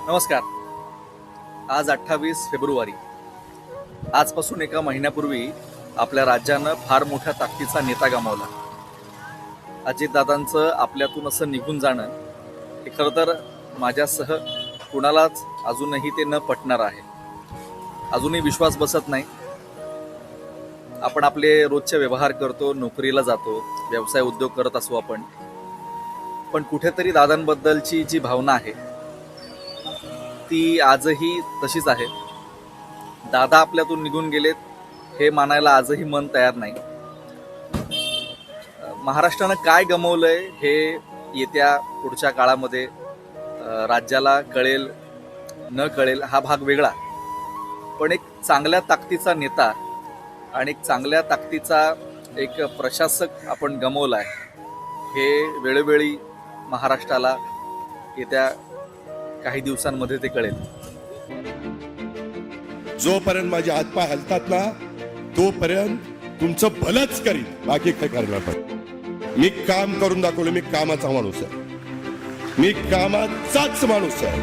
नमस्कार. आज 28 फेब्रुवारी. आजपासून एका महिन्यापूर्वी आपल्या राज्यानं फार मोठ्या ताकदीचा नेता गमावला. अजितदादांचं आपल्यातून असं निघून जाणं हे खरं तर माझ्यासह कुणालाच अजूनही ते न पटणार आहे. अजूनही विश्वास बसत नाही. आपण आपले रोजचे व्यवहार करतो, नोकरीला जातो, व्यवसाय उद्योग करत असू आपण, पण कुठेतरी दादांबद्दलची जी भावना आहे ती आजही तशीच आहे. दादा आपल्यातून निघून गेलेत हे मानायला आजही मन तयार नाही. महाराष्ट्रानं काय गमावलंय हे येत्या पुढच्या काळामध्ये राज्याला कळेल न कळेल हा भाग वेगळा, पण एक चांगल्या ताकदीचा नेता आणि एक चांगल्या ताकदीचा एक प्रशासक आपण गमावला आहे हे वेळोवेळी महाराष्ट्राला येत्या काही दिवसांमध्ये ते कळेल. जोपर्यंत माझे हातपाय हलतात ना तोपर्यंत तुमचं भलंच करीन, बाकी काय करणार नाही. मी काम करून दाखवलं. मी कामाचा माणूस आहे. मी कामाचाच माणूस आहे.